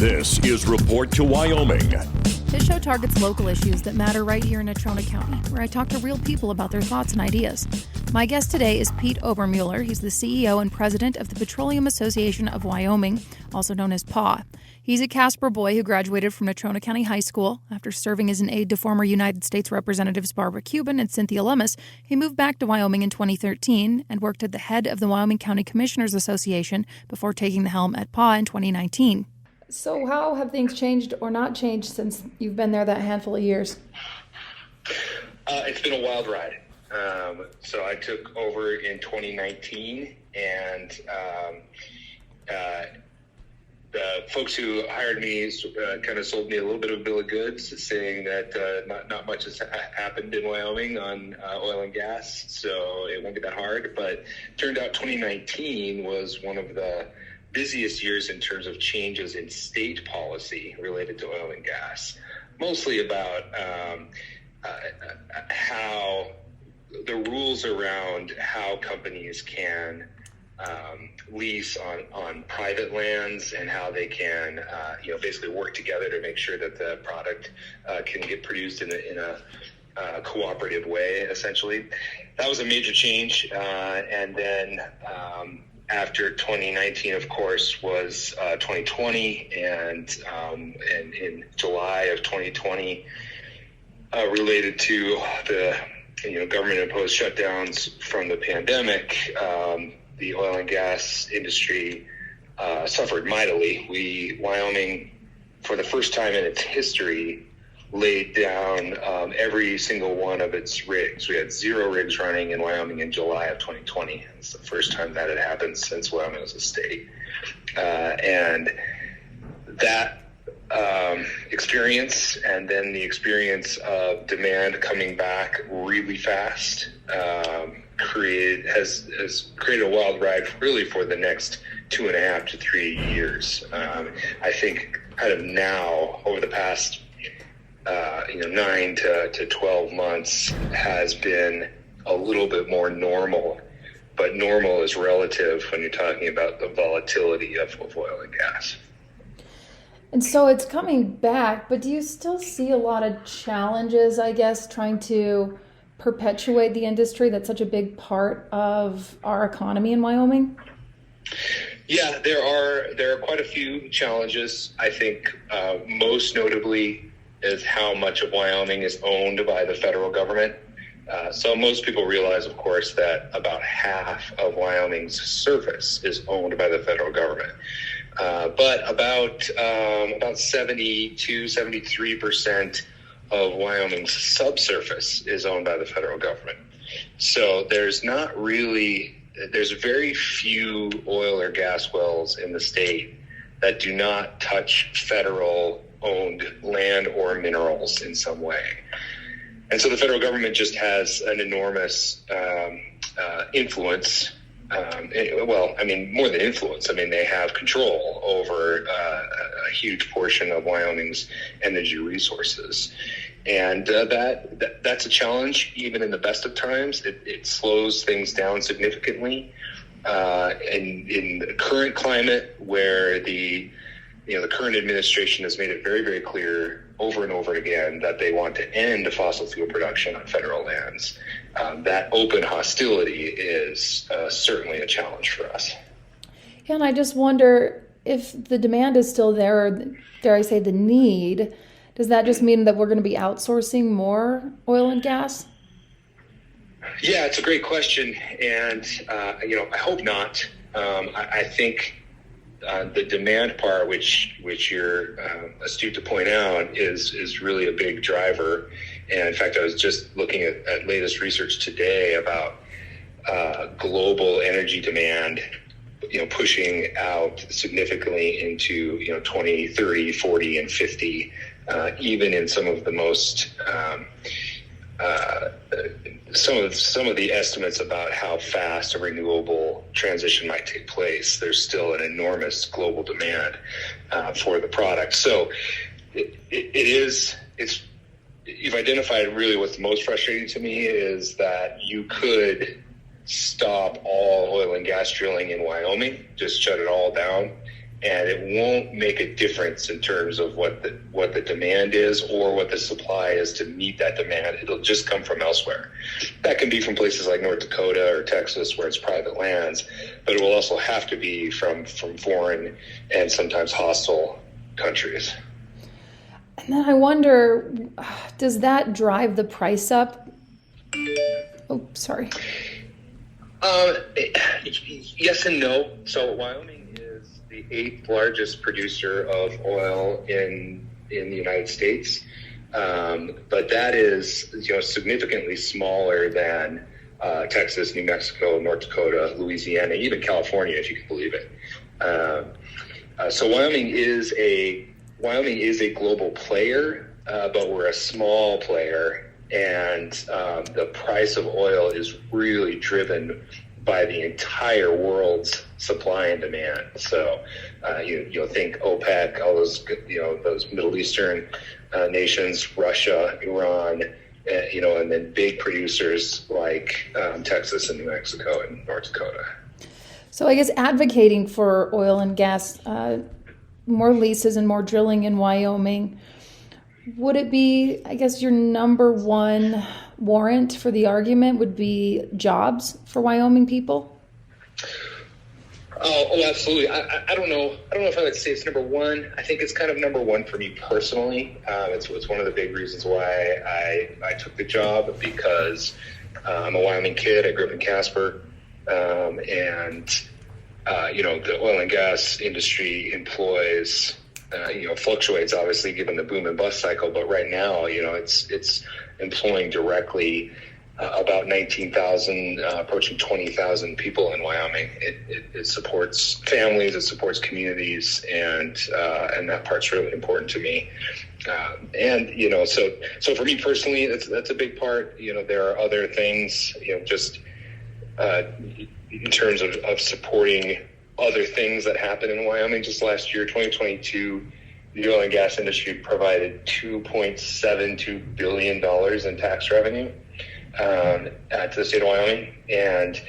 This is Report to Wyoming. This show targets local issues that matter right here in Natrona County, where I talk to real people about their thoughts and ideas. My guest today is Pete Obermueller. He's the CEO and president of the Petroleum Association of Wyoming, also known as PAW. He's a Casper boy who graduated from Natrona County High School. After serving as an aide to former United States Representatives Barbara Cuban and Cynthia Lummis, he moved back to Wyoming in 2013 and worked at the head of the Wyoming County Commissioners Association before taking the helm at PAW in 2019. So how have things changed or not changed since you've been there that handful of years? It's been a wild ride. So I took over in 2019, and the folks who hired me kind of sold me a little bit of a bill of goods, saying that not much has happened in Wyoming on oil and gas, so it won't be that hard. But turned out 2019 was one of the busiest years in terms of changes in state policy related to oil and gas, mostly about how the rules around how companies can lease on private lands and how they can basically work together to make sure that the product can get produced in a cooperative way, essentially. That was a major change. And then after 2019, of course, was 2020, and in July of 2020, related to the government-imposed shutdowns from the pandemic, the oil and gas industry suffered mightily. Wyoming, for the first time in its history, laid down every single one of its rigs. We had 0 rigs running in Wyoming in July of 2020. It's the first time that had happened since Wyoming was a state. And that experience, and then the experience of demand coming back really fast, has created a wild ride really for the next 2.5 to 3 years. I think kind of now, over the past 9 to 12 months, has been a little bit more normal, but normal is relative when you're talking about the volatility of oil and gas. And so it's coming back, but do you still see a lot of challenges, I guess, trying to perpetuate the industry that's such a big part of our economy in Wyoming? Yeah, there are quite a few challenges. I think most notably is how much of Wyoming is owned by the federal government. So most people realize, of course, that about half of Wyoming's surface is owned by the federal government. But about 73% of Wyoming's subsurface is owned by the federal government. So there's very few oil or gas wells in the state that do not touch federal owned land or minerals in some way. And so the federal government just has an enormous influence. More than influence. They have control over a huge portion of Wyoming's energy resources. And that's a challenge, even in the best of times. It slows things down significantly. In the current climate, where the current administration has made it very, very clear over and over again that they want to end fossil fuel production on federal lands, that open hostility is certainly a challenge for us. Yeah, and I just wonder if the demand is still there, or dare I say the need, does that just mean that we're going to be outsourcing more oil and gas? Yeah, it's a great question. And, I hope not. I think the demand part, which you're astute to point out, is really a big driver. And in fact, I was just looking at latest research today about global energy demand, pushing out significantly into 20, 30, 40, and 50, even in some of the most some of the estimates about how fast a renewable transition might take place. There's still an enormous global demand for the product. So you've identified really what's most frustrating to me is that you could stop all oil and gas drilling in Wyoming, just shut it all down, and it won't make a difference in terms of what the demand is or what the supply is to meet that demand. It'll just come from elsewhere. That can be from places like North Dakota or Texas where it's private lands, but it will also have to be from foreign and sometimes hostile countries. And then I wonder, does that drive the price up? Oh, sorry. Yes and no. So Wyoming is the 8th largest producer of oil in the United States, but that is significantly smaller than Texas, New Mexico, North Dakota, Louisiana, even California, if you can believe it. So Wyoming is a global player, but we're a small player. And the price of oil is really driven by the entire world's supply and demand. So you'll think OPEC, all those those Middle Eastern nations, Russia, Iran, and then big producers like Texas and New Mexico and North Dakota. So I guess advocating for oil and gas, more leases and more drilling in Wyoming. Would it be, I guess, your number one warrant for the argument would be jobs for Wyoming people? Oh, absolutely. I don't know if I would say it's number one. I think it's kind of number one for me personally. It's one of the big reasons why I took the job, because I'm a Wyoming kid. I grew up in Casper, and the oil and gas industry employs. Fluctuates obviously given the boom and bust cycle, but right now, it's employing directly about 19,000, approaching 20,000 people in Wyoming. It supports families, it supports communities, and that part's really important to me. So for me personally, that's a big part. There are other things, just in terms of supporting other things that happened in Wyoming. Just last year, 2022, the oil and gas industry provided $2.72 billion in tax revenue to the state of Wyoming. And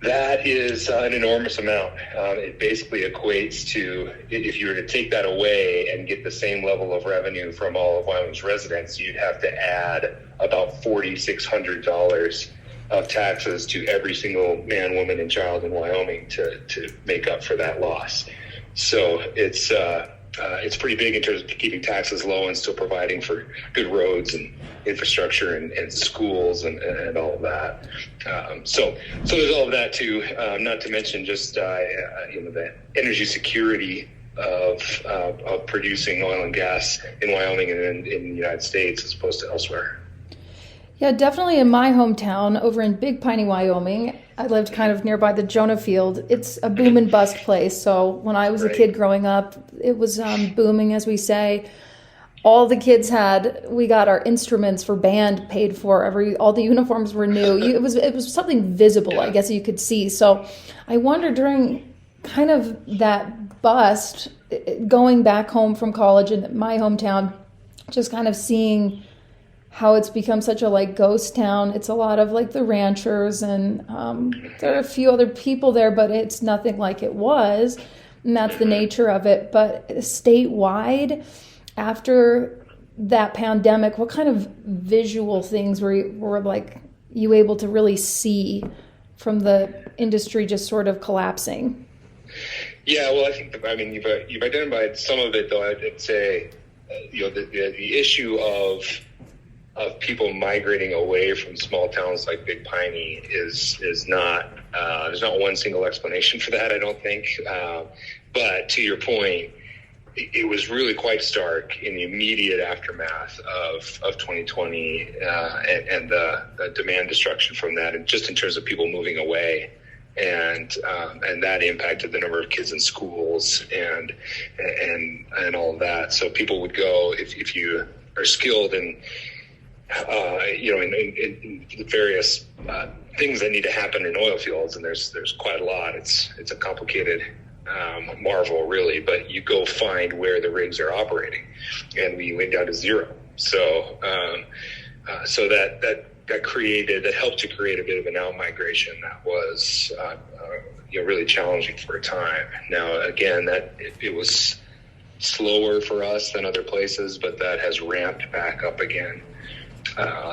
that is an enormous amount. It basically equates to, if you were to take that away and get the same level of revenue from all of Wyoming's residents, you'd have to add about $4,600 of taxes to every single man, woman, and child in Wyoming to make up for that loss. So it's pretty big in terms of keeping taxes low and still providing for good roads and infrastructure and schools and all of that. So there's all of that too. Not to mention just the energy security of producing oil and gas in Wyoming and in the United States as opposed to elsewhere. Yeah, definitely in my hometown over in Big Piney, Wyoming. I lived kind of nearby the Jonah Field. It's a boom and bust place. So when I was a kid growing up, it was booming, as we say. All the kids we got our instruments for band paid for. All the uniforms were new. It was something visible, I guess you could see. So I wonder during kind of that bust, going back home from college in my hometown, just kind of seeing how it's become such a ghost town. It's a lot of the ranchers, and there are a few other people there, but it's nothing like it was, and that's the nature of it. But statewide, after that pandemic, what kind of visual things were you able to really see from the industry just sort of collapsing? Yeah, well, I think you've identified some of it, though. I'd say the issue of people migrating away from small towns like Big Piney is not, there's not one single explanation for that, I don't think. But to your point, it was really quite stark in the immediate aftermath of 2020 and the demand destruction from that, and just in terms of people moving away. And that impacted the number of kids in schools and all of that. So people would go, if you are skilled in various things that need to happen in oil fields, and there's quite a lot. It's a complicated marvel, really. But you go find where the rigs are operating, and we went down to zero. So that helped to create a bit of an out migration that was really challenging for a time. Now, again, that it was slower for us than other places, but that has ramped back up again,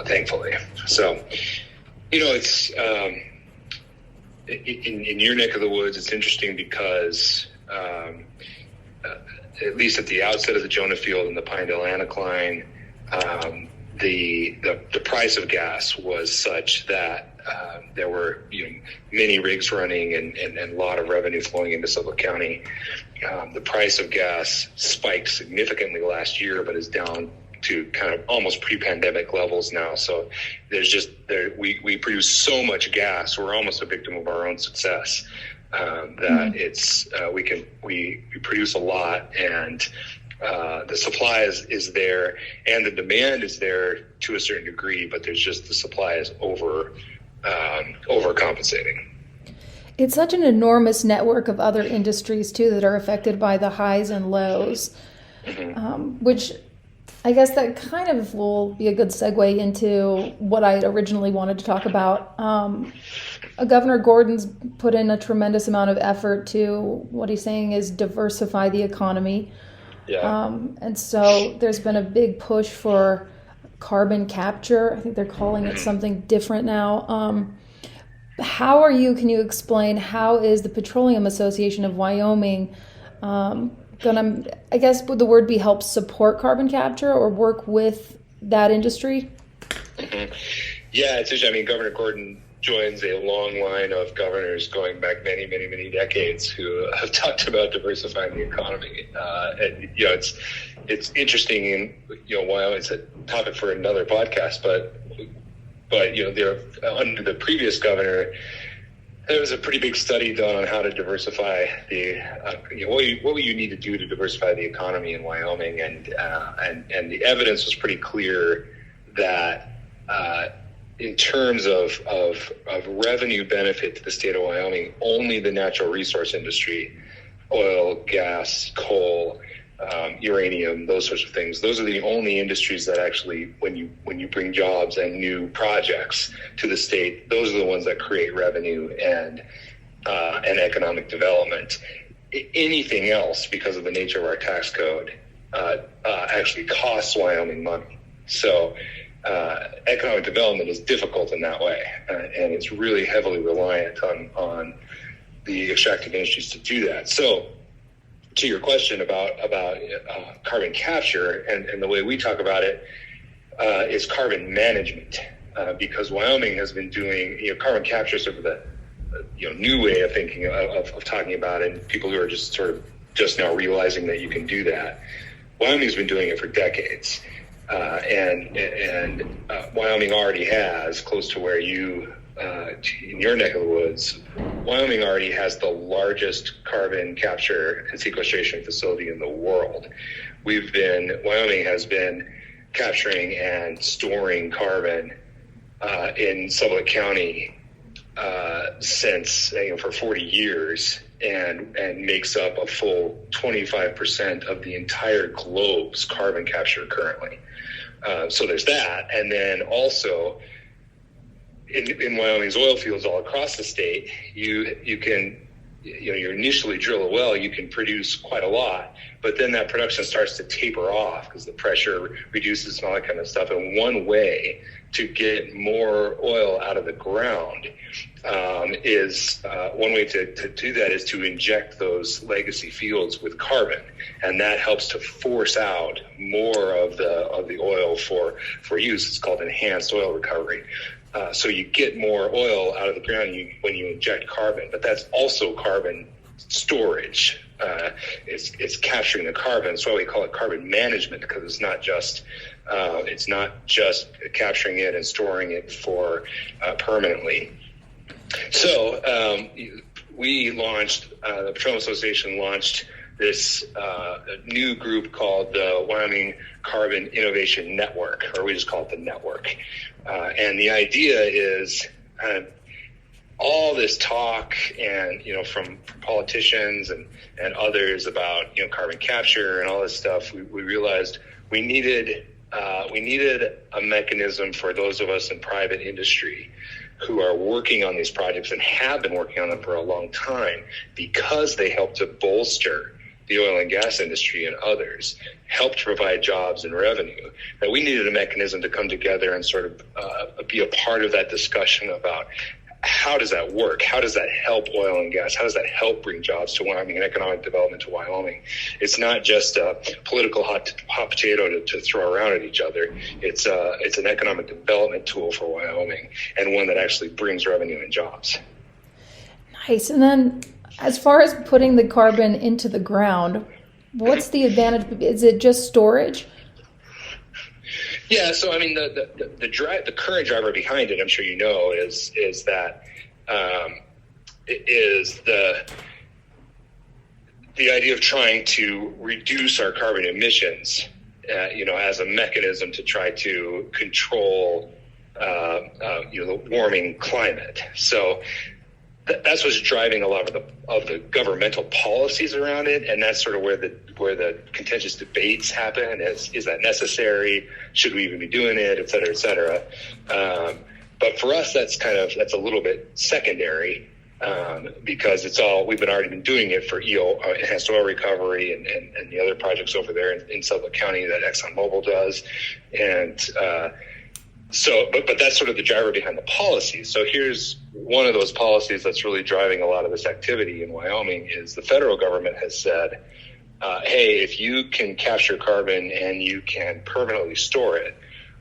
thankfully. So, it's in your neck of the woods. It's interesting because at least at the outset of the Jonah Field and the Pinedale Anticline, the price of gas was such that there were many rigs running and a lot of revenue flowing into Sublette County. The price of gas spiked significantly last year, but is down to kind of almost pre-pandemic levels now. So we produce so much gas, we're almost a victim of our own success. That it's we produce a lot, and the supply is there, and the demand is there to a certain degree, but there's just the supply is overcompensating. It's such an enormous network of other industries too that are affected by the highs and lows, which I guess that kind of will be a good segue into what I originally wanted to talk about. Governor Gordon's put in a tremendous amount of effort to what he's saying is diversify the economy. Yeah. And so there's been a big push for carbon capture. I think they're calling it something different now. Can you explain how is the Petroleum Association of Wyoming gonna, I guess would the word be help support carbon capture or work with that industry? Yeah, it's interesting. I mean, Governor Gordon joins a long line of governors going back many, many, many decades who have talked about diversifying the economy. And it's interesting in Wyoming. It's a topic for another podcast, but there under the previous governor, there was a pretty big study done on how to diversify what will you need to do to diversify the economy in Wyoming, and the evidence was pretty clear that in terms of revenue benefit to the state of Wyoming, only the natural resource industry, oil, gas, coal, uranium, those sorts of things. Those are the only industries that actually, when you bring jobs and new projects to the state, those are the ones that create revenue and economic development. Anything else, because of the nature of our tax code, actually costs Wyoming money. So economic development is difficult in that way, and it's really heavily reliant on the extractive industries to do that. So, to your question about carbon capture, and the way we talk about it is carbon management, because Wyoming has been doing carbon capture, sort of the new way of thinking of talking about it, and people who are just now realizing that you can do that. Wyoming's been doing it for decades, and Wyoming already has, close to where you in your neck of the woods, Wyoming already has the largest carbon capture and sequestration facility in the world. Wyoming has been capturing and storing carbon in Sublette County since for 40 years, and makes up a full 25% of the entire globe's carbon capture currently. So there's that, and then also in Wyoming's oil fields all across the state, you can you initially drill a well, you can produce quite a lot, but then that production starts to taper off because the pressure reduces and all that kind of stuff. And one way to get more oil out of the ground is to do that is to inject those legacy fields with carbon, and that helps to force out more of the oil for use. It's called enhanced oil recovery. So you get more oil out of the ground when you inject carbon, but that's also carbon storage. It's capturing the carbon. That's why we call it carbon management, because it's not just capturing it and storing it for permanently. So we launched, the Petroleum Association launched this new group called the Wyoming Carbon Innovation Network, or we just call it the network. And the idea is all this talk and, from politicians and others about, carbon capture and all this stuff, we realized we needed a mechanism for those of us in private industry who are working on these projects and have been working on them for a long time because they help to bolster the oil and gas industry and others, help to provide jobs and revenue. That we needed a mechanism to come together and sort of be a part of that discussion about how does that work? How does that help oil and gas? How does that help bring jobs to Wyoming and economic development to Wyoming? It's not just a political hot potato to throw around at each other. It's an economic development tool for Wyoming, and one that actually brings revenue and jobs. Nice. And then as far as putting the carbon into the ground, what's the advantage? Is it just storage? Yeah, so I mean, the current driver behind it, I'm sure you know, is that the idea of trying to reduce our carbon emissions, as a mechanism to try to control, the warming climate. So that's what's driving a lot of the governmental policies around it, and that's sort of where the contentious debates happen. Is that necessary? Should we even be doing it? Et cetera, et cetera. But for us, that's a little bit secondary because we've already been doing it for enhanced oil recovery and the other projects over there in Suffolk County that ExxonMobil does, and but that's sort of the driver behind the policy. So here's one of those policies that's really driving a lot of this activity in Wyoming is the federal government has said, hey, if you can capture carbon and you can permanently store it,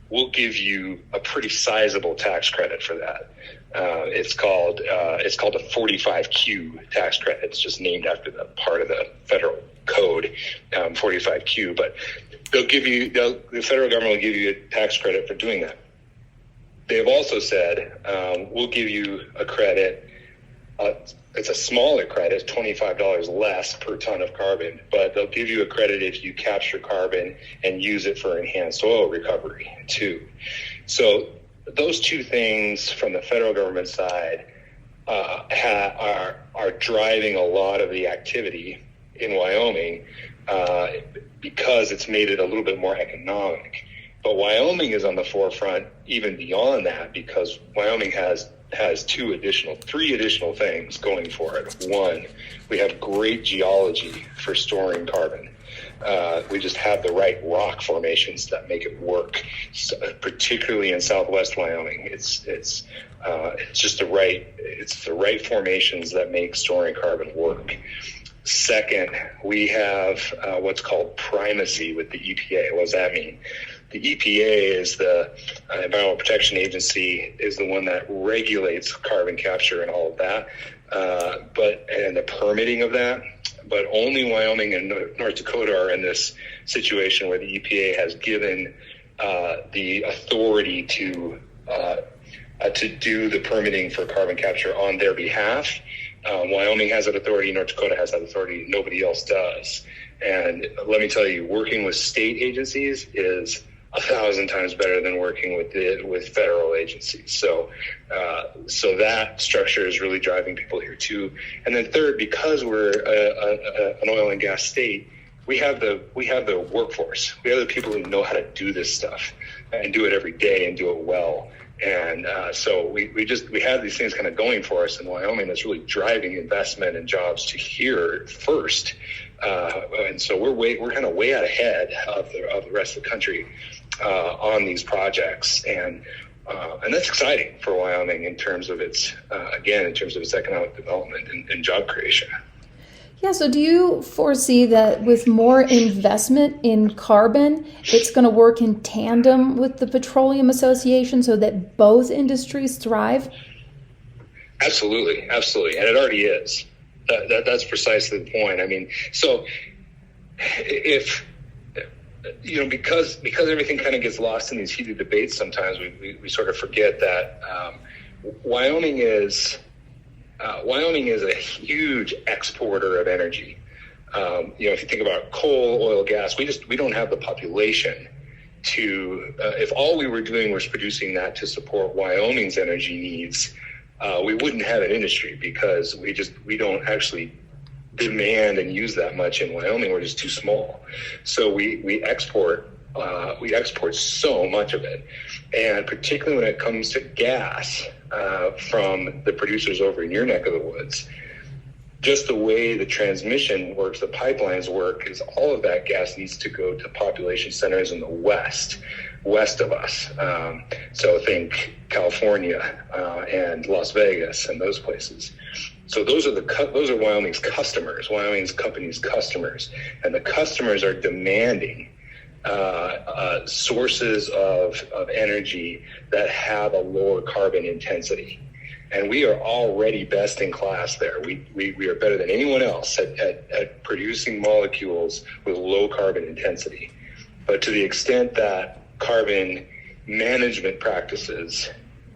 we'll give you a pretty sizable tax credit for that. It's called a 45Q tax credit. It's just named after the part of the federal code, 45Q. But the federal government will give you a tax credit for doing that. They have also said, we'll give you a credit. It's a smaller credit, $25 less per ton of carbon, but they'll give you a credit if you capture carbon and use it for enhanced oil recovery too. So those two things from the federal government side are driving a lot of the activity in Wyoming because it's made it a little bit more economic. But Wyoming is on the forefront even beyond that because Wyoming has three additional things going for it. One, we have great geology for storing carbon. We just have the right rock formations that make it work, particularly in Southwest Wyoming. It's just the right formations that make storing carbon work. Second, we have what's called primacy with the EPA. What does that mean? The EPA is the Environmental Protection Agency, is the one that regulates carbon capture and all of that, and the permitting of that. But only Wyoming and North Dakota are in this situation where the EPA has given the authority to do the permitting for carbon capture on their behalf. Wyoming has that authority. North Dakota has that authority. Nobody else does. And let me tell you, working with state agencies is 1,000 times better than working with federal agencies. So that structure is really driving people here too. And then third, because we're an oil and gas state, we have the workforce. We have the people who know how to do this stuff and do it every day and do it well. And so we have these things kind of going for us in Wyoming that's really driving investment and jobs to here first. And so we're kind of way out ahead of the rest of the country on these projects, and that's exciting for Wyoming in terms of its economic development and job creation. Yeah, so do you foresee that with more investment in carbon, it's going to work in tandem with the Petroleum Association so that both industries thrive? Absolutely, and it already is. That's precisely the point. I mean, so if because everything kind of gets lost in these heated debates, sometimes we sort of forget that Wyoming is a huge exporter of energy. If you think about coal, oil, gas, we don't have the population to. If all we were doing was producing that to support Wyoming's energy needs, we wouldn't have an industry because we don't actually demand and use that much in Wyoming. We're just too small. So we export so much of it, and particularly when it comes to gas, from the producers over in your neck of the woods. Just the way the transmission works, the pipelines work, is all of that gas needs to go to population centers in the west of us. So think California and Las Vegas and those places. So those are Wyoming's customers, Wyoming's companies' customers, and the customers are demanding sources of energy that have a lower carbon intensity. And we are already best in class there. We are better than anyone else at producing molecules with low carbon intensity. But to the extent that carbon management practices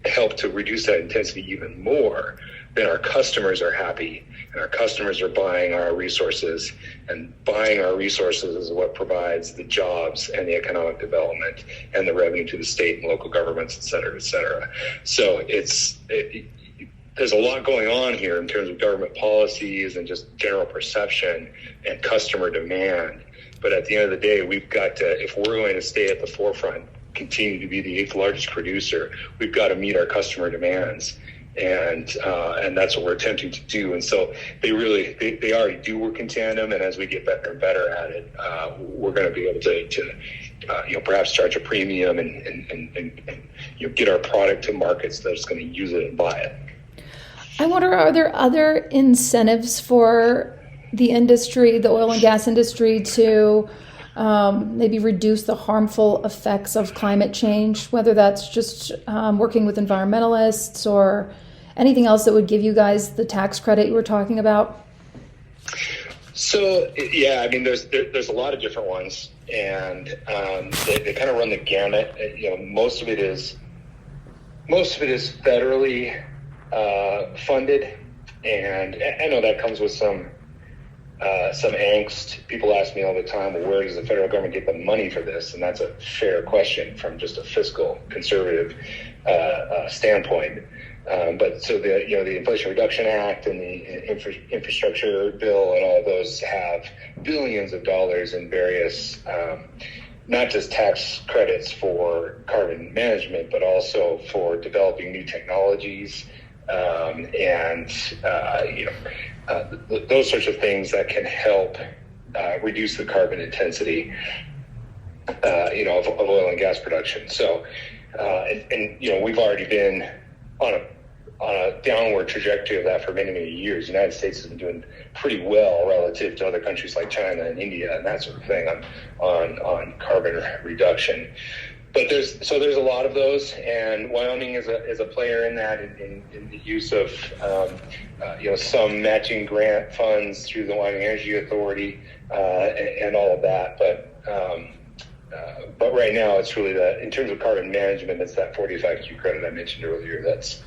help to reduce that intensity even more, then our customers are happy, and our customers are buying our resources, and buying our resources is what provides the jobs and the economic development and the revenue to the state and local governments, et cetera, et cetera. So there's a lot going on here in terms of government policies and just general perception and customer demand. But at the end of the day, we've got to, if we're going to stay at the forefront, continue to be the 8th largest producer, we've got to meet our customer demands. And that's what we're attempting to do. And so they already do work in tandem. And as we get better and better at it, we're going to be able to perhaps charge a premium and get our product to markets that's going to use it and buy it. I wonder, are there other incentives for the industry, the oil and gas industry, to maybe reduce the harmful effects of climate change, whether that's just working with environmentalists or anything else that would give you guys the tax credit you were talking about? So, yeah, I mean, there's a lot of different ones, and they kind of run the gamut. Most of it is federally funded, and I know that comes with some angst. People ask me all the time, well, where does the federal government get the money for this? And that's a fair question from just a fiscal conservative standpoint. But so the Inflation Reduction Act and the infrastructure bill and all of those have billions of dollars in various, not just tax credits for carbon management, but also for developing new technologies those sorts of things that can help reduce the carbon intensity, of oil and gas production. So, we've already been on a downward trajectory of that for many, many years. The United States has been doing pretty well relative to other countries like China and India and that sort of thing on carbon reduction. But there's a lot of those, and Wyoming is a player in that in the use of some matching grant funds through the Wyoming Energy Authority and all of that. But right now it's really in terms of carbon management, it's that 45Q credit I mentioned earlier that's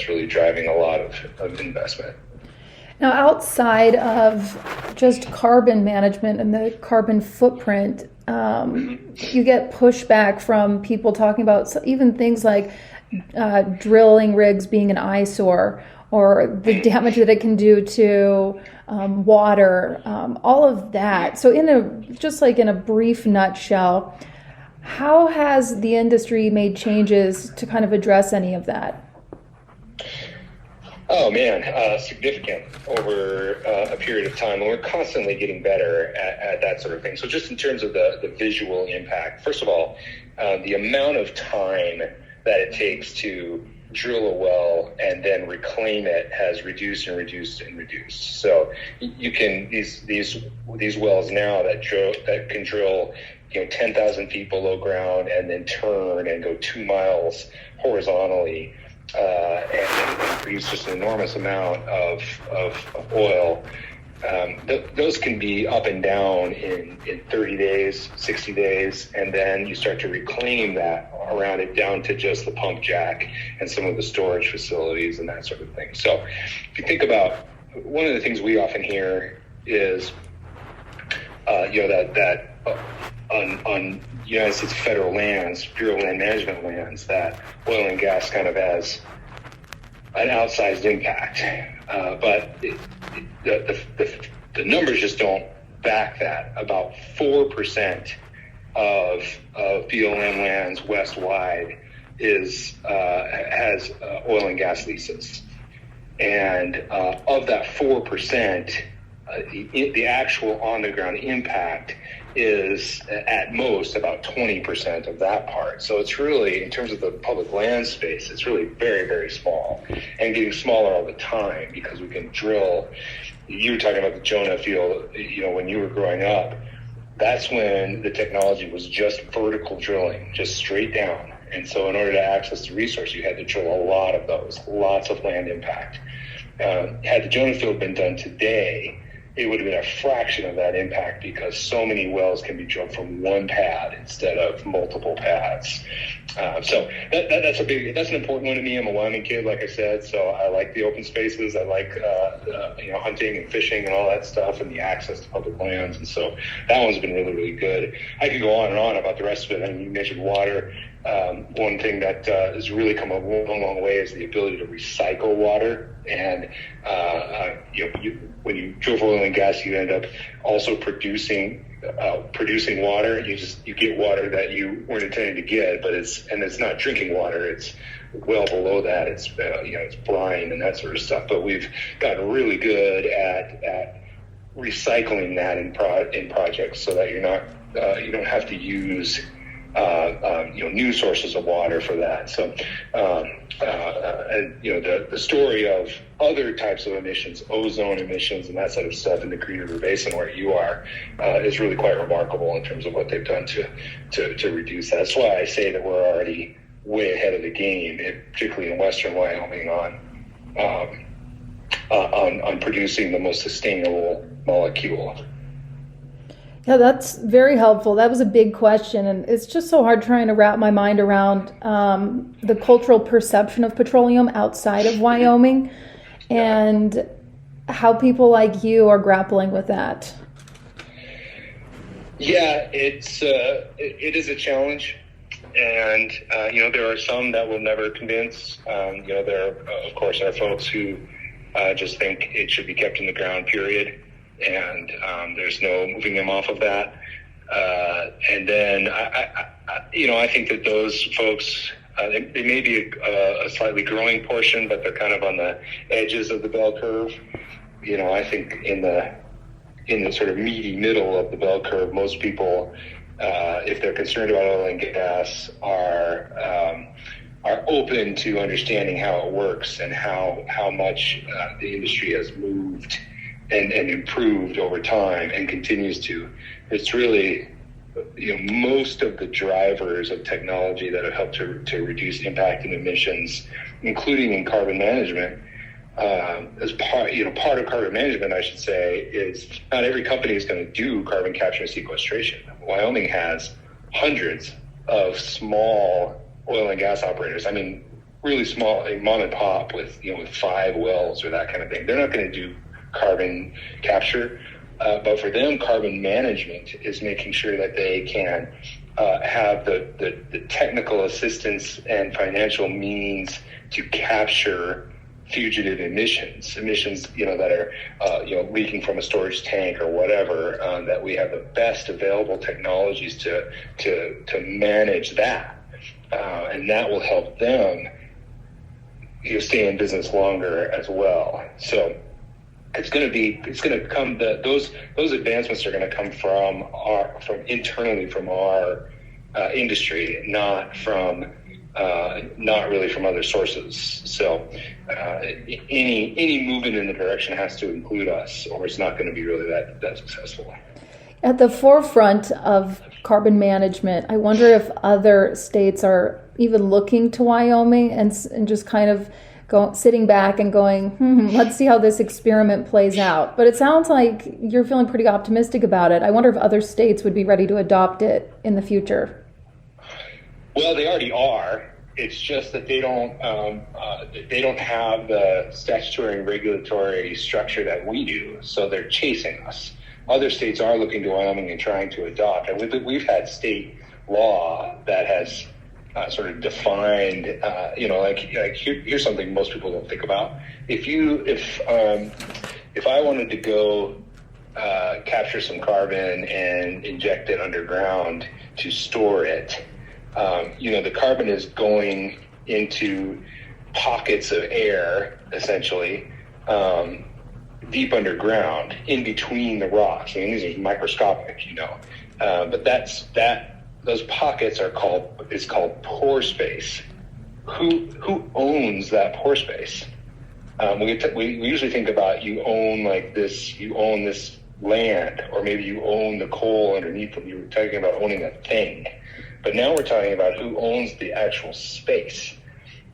really driving a lot of investment. Now, outside of just carbon management and the carbon footprint, you get pushback from people talking about even things like drilling rigs being an eyesore, or the damage that it can do to water, all of that. So in a brief nutshell, how has the industry made changes to kind of address any of that? Oh man, significant over a period of time, and we're constantly getting better at that sort of thing. So just in terms of the visual impact, first of all, the amount of time that it takes to drill a well and then reclaim it has reduced and reduced and reduced. So you can these wells now that can drill 10,000 feet below ground and then turn and go 2 miles horizontally. And produce just an enormous amount of oil. Those can be up and down in 30 days, 60 days, and then you start to reclaim that around it down to just the pump jack and some of the storage facilities and that sort of thing. So if you think about, one of the things we often hear is, that on United States federal lands, Bureau of Land Management lands, that oil and gas kind of has an outsized impact. But the numbers just don't back that. About 4% of BLM lands west-wide has oil and gas leases, and of that 4%, the actual on the ground impact is at most about 20% of that part. So it's really, in terms of the public land space, it's really very, very small, and getting smaller all the time because we can drill. You were talking about the Jonah field, when you were growing up, that's when the technology was just vertical drilling, just straight down. And so in order to access the resource, you had to drill a lot of those, lots of land impact. Had the Jonah field been done today, it would have been a fraction of that impact because so many wells can be drilled from one pad instead of multiple pads. So that's an important one to me. I'm a Wyoming kid, like I said, so I like the open spaces. I like hunting and fishing and all that stuff, and the access to public lands. And so that one's been really, really good. I could go on and on about the rest of it. I mean, you mentioned water. One thing that has really come a long, long way is the ability to recycle water. And when you drill for oil and gas, you end up also producing water. You get water that you weren't intending to get, but it's not drinking water. It's well below that. It's it's brine and that sort of stuff. But we've gotten really good at recycling that in projects so that you don't have to use new sources of water for that. So, the story of other types of emissions, ozone emissions and that sort of stuff in the Green River Basin where you are, is really quite remarkable in terms of what they've done to reduce that. That's why I say that we're already way ahead of the game, particularly in Western Wyoming on producing the most sustainable molecule. Yeah, that's very helpful. That was a big question, and it's just so hard trying to wrap my mind around the cultural perception of petroleum outside of Wyoming and how people like you are grappling with that. Yeah, it is a challenge, and there are some that will never convince. There of course are folks who just think it should be kept in the ground, period. And there's no moving them off of that. And then I think that those folks, they may be a slightly growing portion, but they're kind of on the edges of the bell curve. I think in the sort of meaty middle of the bell curve, most people, if they're concerned about oil and gas, are open to understanding how it works and how much the industry has moved and improved over time and continues to. It's really, most of the drivers of technology that have helped to reduce impact and emissions, including in carbon management, as part of carbon management, I should say, is not every company is going to do carbon capture and sequestration. Wyoming has hundreds of small oil and gas operators. I mean, really small, like mom and pop with 5 wells or that kind of thing. They're not going to do carbon capture, but for them, carbon management is making sure that they can have the technical assistance and financial means to capture fugitive emissions that are leaking from a storage tank or whatever. That we have the best available technologies to manage that, and that will help them stay in business longer as well. So those advancements are going to come from internally from our industry, not really from other sources. So any movement in the direction has to include us, or it's not going to be really that successful. At the forefront of carbon management, I wonder if other states are even looking to Wyoming and just kind of sitting back and going, let's see how this experiment plays out. But it sounds like you're feeling pretty optimistic about it. I wonder if other states would be ready to adopt it in the future. Well, they already are. It's just that they don't have the statutory and regulatory structure that we do, so they're chasing us. Other states are looking to Wyoming and trying to adopt, and we've had state law that has sort of defined, here's something most people don't think about. If I wanted to go capture some carbon and inject it underground to store it, the carbon is going into pockets of air, essentially, deep underground, in between the rocks. I mean, these are microscopic, but those pockets is called pore space. Who owns that pore space? We usually think about you own this land, or maybe you own the coal underneath them. You're talking about owning a thing. But now we're talking about who owns the actual space.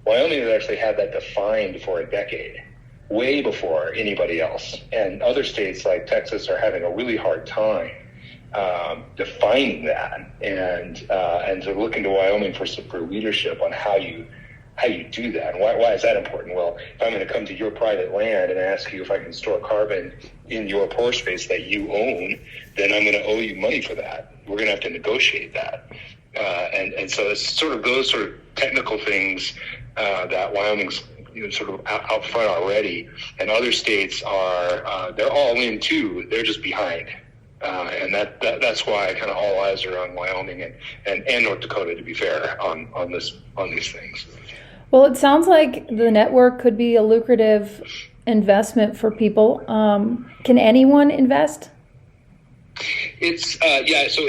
Wyoming has actually had that defined for a decade, way before anybody else. And other states like Texas are having a really hard time defining that. And so looking to Wyoming for leadership on how you do that. And why is that important? Well, if I'm going to come to your private land and ask you if I can store carbon in your pore space that you own, then I'm going to owe you money for that. We're going to have to negotiate that. And so it's sort of those sort of technical things that Wyoming's sort of out front already, and other states are they're all in too. They're just behind. And that's why kind of all eyes are on Wyoming and North Dakota, to be fair, on these things. Well, it sounds like the network could be a lucrative investment for people. Can anyone invest? It's So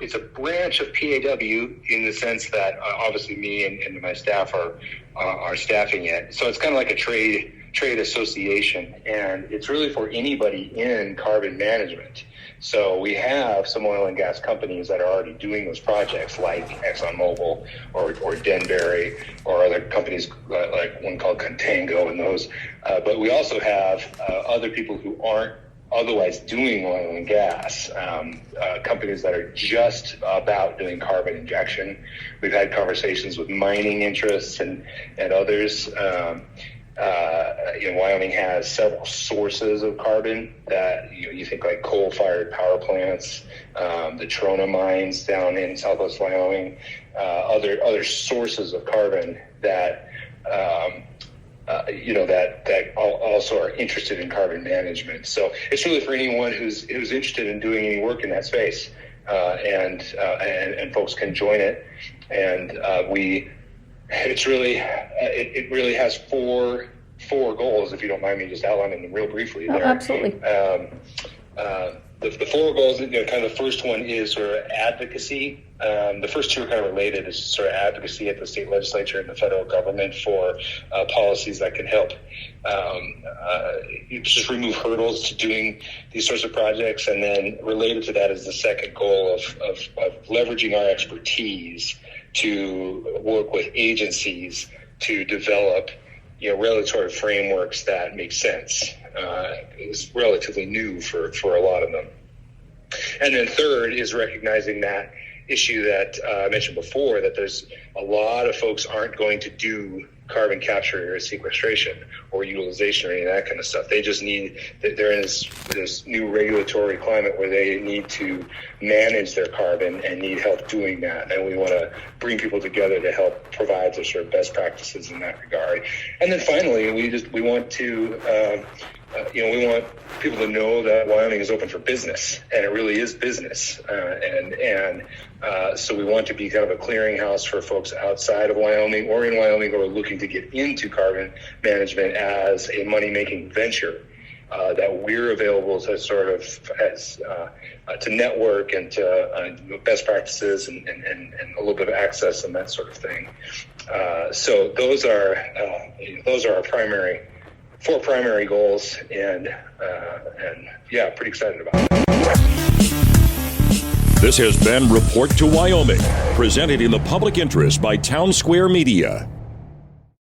it's a branch of PAW in the sense that obviously me and my staff are staffing it. So it's kind of like a trade association, and it's really for anybody in carbon management. So we have some oil and gas companies that are already doing those projects, like ExxonMobil or Denbury, or other companies like one called Contango and those. But we also have other people who aren't otherwise doing oil and gas, companies that are just about doing carbon injection. We've had conversations with mining interests and others. Wyoming has several sources of carbon that you think like coal-fired power plants, the Trona mines down in southwest Wyoming, other sources of carbon that that also are interested in carbon management. So it's really for anyone who's interested in doing any work in that space, and folks can join it. And it really has four goals, if you don't mind me just outlining them real briefly. Oh, absolutely. The four goals, kind of the first one is sort of advocacy. The first two are kind of related. It's sort of advocacy at the state legislature and the federal government for policies that can help just remove hurdles to doing these sorts of projects. And then related to that is the second goal of leveraging our expertise to work with agencies to develop regulatory frameworks that make sense. It's relatively new for a lot of them. And then third is recognizing that issue that I mentioned before, that there's a lot of folks aren't going to do carbon capture or sequestration or utilization or any of that kind of stuff. They just they're in this new regulatory climate where they need to manage their carbon and need help doing that. And we want to bring people together to help provide the sort of best practices in that regard. And then finally, we want to we want people to know that Wyoming is open for business, and it really is business. So we want to be kind of a clearinghouse for folks outside of Wyoming or in Wyoming who are looking to get into carbon management as a money-making venture. That we're available to sort of to network and to best practices and a little bit of access and that sort of thing. So those are our four primary goals, and pretty excited about it. This has been Report to Wyoming, presented in the public interest by Town Square Media.